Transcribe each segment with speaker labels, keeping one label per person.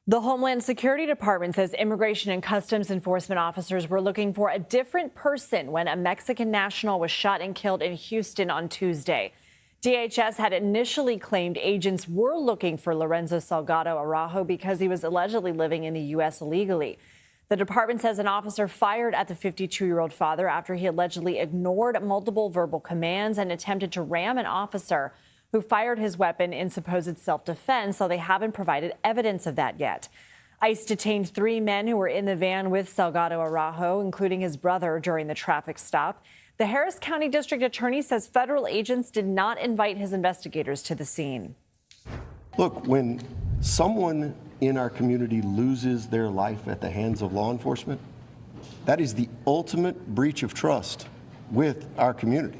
Speaker 1: The Homeland Security Department says Immigration and Customs Enforcement officers were looking for a different person when a Mexican national was shot and killed in Houston on Tuesday. DHS had initially claimed agents were looking for Lorenzo Salgado Araujo because he was allegedly living in the U.S. illegally. The department says an officer fired at the 52-year-old father after he allegedly ignored multiple verbal commands and attempted to ram an officer who fired his weapon in supposed self-defense, though they haven't provided evidence of that yet. ICE detained 3 men who were in the van with Salgado Araujo, including his brother, during the traffic stop. The Harris County District Attorney says federal agents did not invite his investigators to the scene.
Speaker 2: Look, when someone in our community loses their life at the hands of law enforcement, that is the ultimate breach of trust with our community.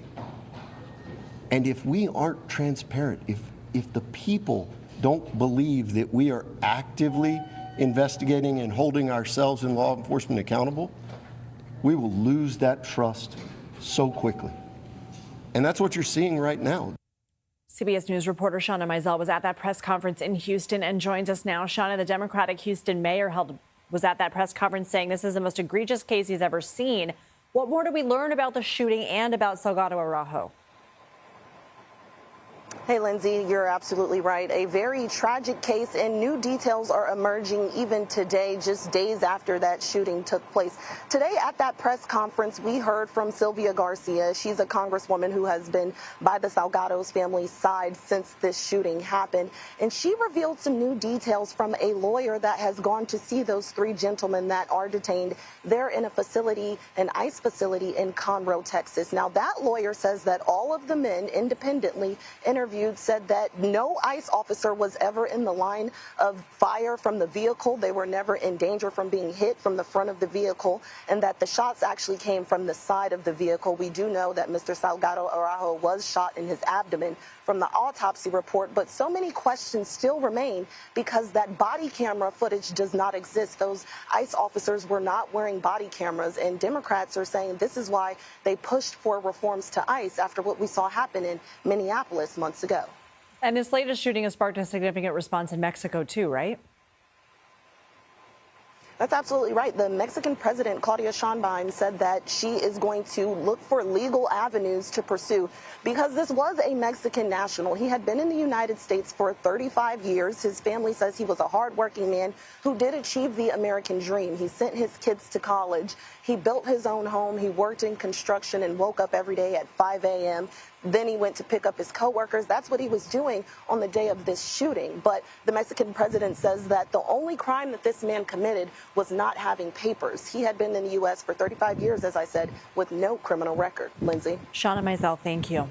Speaker 2: And if we aren't transparent, if the people don't believe that we are actively investigating and holding ourselves and law enforcement accountable, we will lose that trust so quickly. And that's what you're seeing right now.
Speaker 1: CBS News reporter Shawna Mizelle was at that press conference in Houston and joins us now. Shawna, the Democratic Houston mayor was at that press conference saying this is the most egregious case he's ever seen. What more do we learn about the shooting and about Salgado Araujo?
Speaker 3: Hey, Lindsay, you're absolutely right. A very tragic case, and new details are emerging even today, just days after that shooting took place. Today at that press conference, we heard from Sylvia Garcia. She's a congresswoman who has been by the Salgado's family's side since this shooting happened. And she revealed some new details from a lawyer that has gone to see those 3 gentlemen that are detained. They're in a facility, an ICE facility in Conroe, Texas. Now, that lawyer says that all of the men independently interviewed said that no ICE officer was ever in the line of fire from the vehicle. They were never in danger from being hit from the front of the vehicle, and that the shots actually came from the side of the vehicle. We do know that Mr. Salgado Araujo was shot in his abdomen from the autopsy report, but so many questions still remain because that body camera footage does not exist. Those ICE officers were not wearing body cameras, and Democrats are saying this is why they pushed for reforms to ICE after what we saw happen in Minneapolis months ago.
Speaker 1: And this latest shooting has sparked a significant response in Mexico, too, right?
Speaker 3: That's absolutely right. The Mexican president, Claudia Sheinbaum, said that she is going to look for legal avenues to pursue because this was a Mexican national. He had been in the United States for 35 years. His family says he was a hardworking man who did achieve the American dream. He sent his kids to college. He built his own home. He worked in construction and woke up every day at 5 a.m. Then he went to pick up his coworkers. That's what he was doing on the day of this shooting. But the Mexican president says that the only crime that this man committed was not having papers. He had been in the U.S. for 35 years, as I said, with no criminal record. Lindsay.
Speaker 1: Shawna Mizelle, thank you.